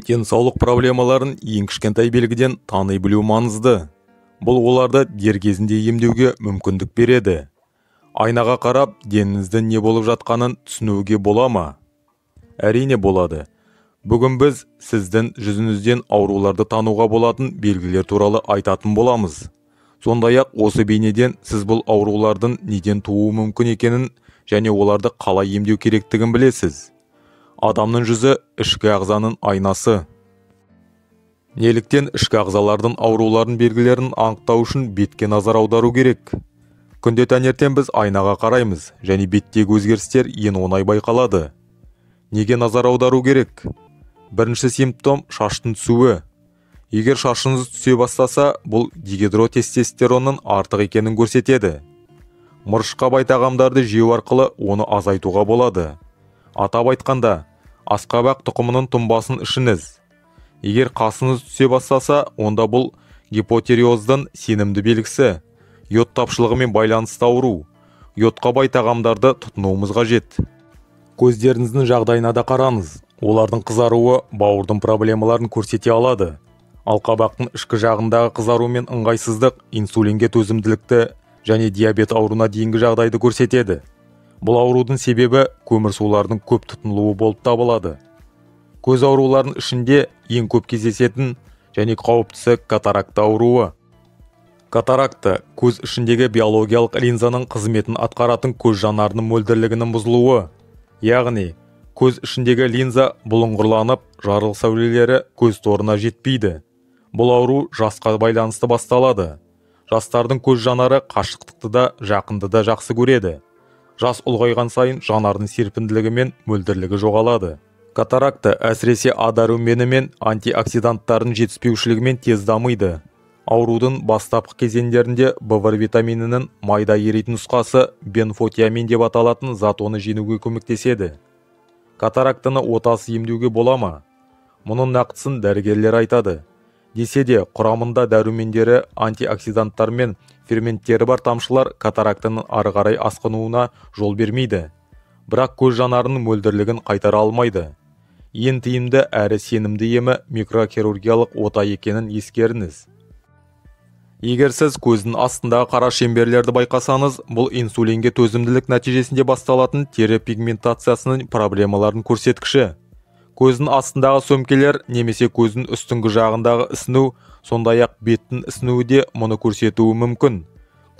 Денсаулық проблемаларын ең кішкентай белгіден тани білу маңызды. Бұл оларды дер кезінде емдеуге мүмкіндік береді. Айнаға қарап, деніңіздің не болып жатқанын түсінуге бола ма? Әрине болады. Бүгін біз сіздің жүзіңізден ауруларды тануға болатын белгілер туралы айтатын боламыз. Сондай-ақ осы бейнеден сіз бұл аурулардың неден тууы мүмкін екенін және оларды қалай емдеу керектігін білесіз. Адамның жүзі ішкі ағзаның айнасы. Неліктен ішкі ағзалардың аурулардың белгілерін анықтау үшін бетке назар аудару керек? Күнде таңертең біз айнаға қараймыз және беттегі өзгерістер ең оңай байқалады. Неге назар аудару керек? Бірінші симптом шаштың түсуі. Егер шашыңыз түсе бастаса, бұл дигидротестостеронның артық екенін көрсетеді. Мырышқа бай тағамдарды жеу арқылы оны азайтуға болады. Атап айтқанда, асқабақ тұқымының тұнбасын ішіңіз. Егер қасыңыз түсе бастаса, онда бұл гипотериоздың сенімді белгісі. Йод тапшылығымен байланысты ауру. Йодқа бай тағамдарды тұтынуымыз қажет. Көздеріңіздің жағдайына да қараңыз. Олардың қызаруы бауырдың проблемаларын көрсете алады. Алқабақтың ішкі жағындағы қызару мен ыңғайсыздық инсулинге төзімділікті және диабет ауруына дейінгі жағдайды көрсетеді. Бұл аурудың себебі көмір суларының көп тұтынылуы болып табылады. Көз ауруларының ішінде ең көп кездесетін және қауіптісі катаракта ауруы. Катаракта көз ішіндегі биологиялық линзаның қызметін атқаратын көз жанарының мөлдірлігінің бұзылуы. Яғни, көз ішіндегі линза бұлыңғырланып, жарық сәулелері көз торына жетпейді. Бұл ауру жасқа байланысты басталады. Жастардың көз жанары қашықтықты да, жақынды да жақсы көреді. Жас ұлғайған сайын жанардың серпінділігі мен мөлдірлігі жоғалады. Катаракта әсіресе А дәрумені мен антиоксиданттардың жетіспеушілігімен тез дамиды. Аурудың бастапқы кезеңдерінде В витаминінің майда еритін нұсқасы бенфотиамин деп аталатын зат оны жеңуге көмектеседі. Катарактаны отасы емдеуге бола ма? Мұның нақтысын дәрігерлер айтады. Десе де, құрамында дәрумендері, антиоксиданттар мен ферменттері бар тамшылар катарактының ары қарай асқынуына жол бермейді. Бірақ көз жанарының мөлдірлігін қайтара алмайды. Ең тиімді әрі сенімді емі микрохирургиялық ота екенін ескеріңіз. Егер сіз көздің астындағы қара шеңберлерді байқасаңыз, бұл инсулинге төзімділік нәтижесінде басталатын тері пигментациясының проблемаларын көрсеткіші. Көздің астындағы сөмкелер немесе көздің үстіңгі жағындағы ісіну, сондай-ақ беттің ісінуі де мұны көрсетуі мүмкін.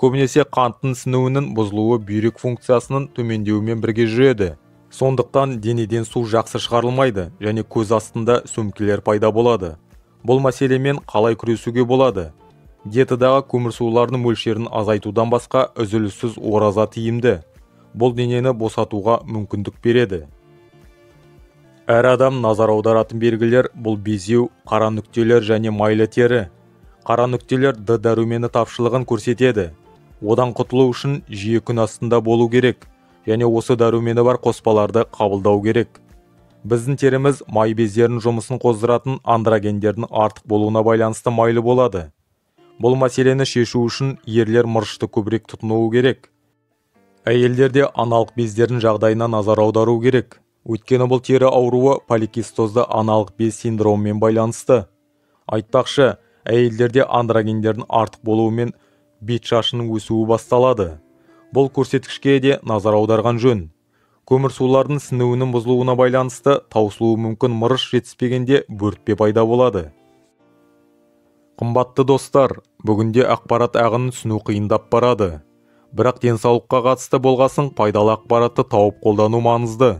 Көбінесе қанттың ісінуінің бұзылуы бүйрек функциясының төмендеуімен бірге жүреді. Сондықтан денеден су жақсы шығарылмайды және көз астында сөмкелер пайда болады. Бұл мәселемен қалай күресуге болады? Диетадағы көмір суларының мөлшерін азайтудан басқа үзіліссіз ораза тиімді. Бұл денені босатуға мүмкіндік береді. Әр адам назар аударатын белгілер бұл безеу, қара нүктелер және майлы тері. Қара нүктелер Д дәрумені тапшылығын көрсетеді. Одан құтылу үшін жиі күн астында болу керек және осы дәрумені бар қоспаларды қабылдау керек. Біздің теріміз май бездерінің жұмысын қоздыратын андрогендердің артық болуына байланысты майлы болады. Бұл мәселені шешу үшін ерлер мырышты көбірек тұтынуы керек. Әйелдерде аналық бездердің жағдайына назар аудару керек. Өйткені бұл тері ауруы поликистозды аналық без синдромымен байланысты. Айтпақшы, әйелдерде андрогендердің артық болуымен бет шашының өсуі басталады. Бұл көрсеткішке де назар аударған жөн. Көмір сулардың сіңуінің бұзылуына байланысты таусылуы мүмкін мырыш жетіспегенде бөртпе пайда болады. Қымбатты достар, бүгінде ақпарат ағынын түсіну қиындап барады. Бірақ денсаулыққа қатысты болғасын пайдалы ақпаратты тауып қолдану маңызды.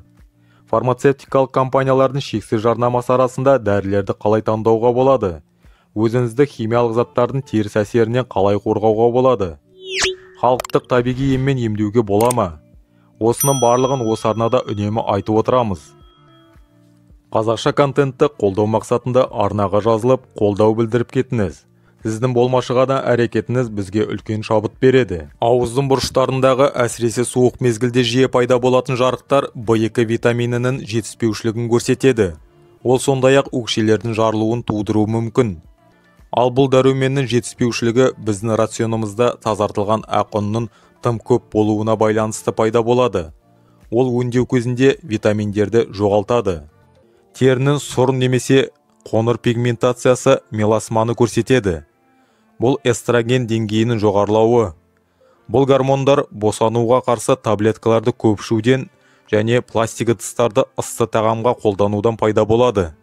Фармацевтикалық компаниялардың шексіз жарнамасы арасында дәрілерді қалай таңдауға болады? Өзіңізді химиялық заттардың теріс әсерінен қалай қорғауға болады? Халықтық табиғи еммен емдеуге бола ма? Осының барлығын осы арнада үнемі айтып отырамыз. Қазақша контентті қолдау мақсатында арнаға жазылып, қолдау білдіріп кетіңіз. Сіздің болмашыға әрекетіңіз бізге үлкен шабыт береді. Ауыздың бұрыштарындағы әсіресе суық мезгілде жиі пайда болатын жарықтар В2 витаминінің жетіспеушілігін көрсетеді. Ол сондай-ақ өкшелердің жарылуын тудыруы мүмкін. Ал бұл дәруменнің жетіспеушілігі біздің рационымызда тазартылған ақуынның тым көп болуына байланысты пайда болады. Ол өңдеу кезінде витаминдерді жоғалтады. Терінің сұр немесе қоңыр пигментациясы меласманы көрсетеді. Бұл эстроген деңгейінің жоғарылауы. Бұл гормондар босануға қарсы таблеткаларды көп ішуден және пластик ыдыстарды ыссы тағамға қолданудан пайда болады.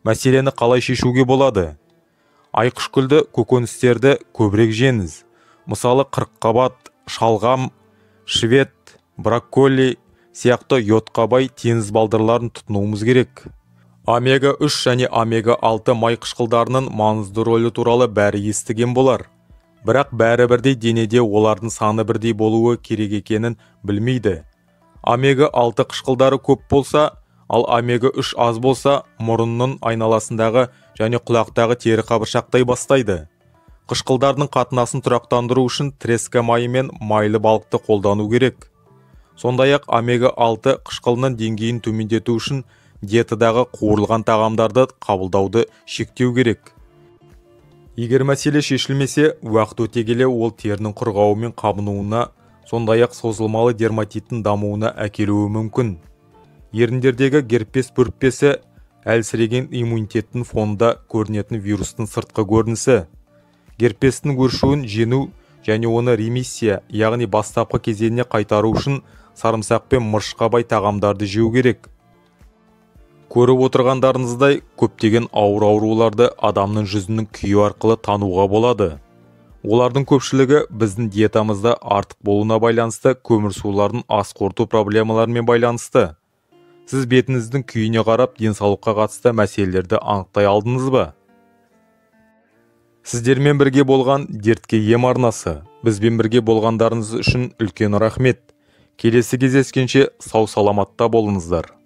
Мәселені қалай шешуге болады? Айқышкүлді көкөністерді көбірек жеңіз. Мысалы қырыққабат, шалғам, швет, брокколи сияқты йодқа бай теңіз балдырларын тұтынуымыз керек. Омега-3 және омега-6 май қышқылдарының маңызды рөлі туралы бәрі естіген болар. Бірақ бәрі бірдей денеде олардың саны бірдей болуы керек екенін білмейді. Омега-6 қышқылдары көп болса, ал омега-3 аз болса, мұрынның айналасындағы және құлақтағы тері қабыршақтай бастайды. Қышқылдардың қатынасын тұрақтандыру үшін треска майы мен майлы балықты қолдану керек. Сондай-ақ омега-6 қышқылының деңгейін төмендету үшін диетадағы қуырылған тағамдарды қабылдауды шектеу керек. Егер мәселе шешілмесе, уақыт өте келе ол терінің құрғауы мен қабынуына, сондай-ақ созылмалы дерматиттің дамуына әкелуі мүмкін. Еріндердегі герпес бөртпесі әлсіреген иммунитеттің фонында көрінетін вирустың сыртқы көрінісі. Герпестің өршуін жеңу және оны ремиссия, яғни бастапқы кезеңіне қайтару үшін сарымсақ пен мырышқа бай тағамдарды жеу керек. Көріп отырғандарыңыздай, көптеген ауыр ауруларды адамның жүзінің күйі арқылы тануға болады. Олардың көпшілігі біздің диетамызда артық болуына байланысты көмірсулардың аз қорыту проблемаларымен байланысты. Сіз бетіңіздің күйіне қарап, денсаулыққа қатысты мәселелерді анықтай алдыңыз ба? Сіздермен бірге болған дертке ем арнасы. Бізбен бірге болғандарыңыз үшін үлкен рахмет. Келесі кездескенше сау саламатта болыңыздар.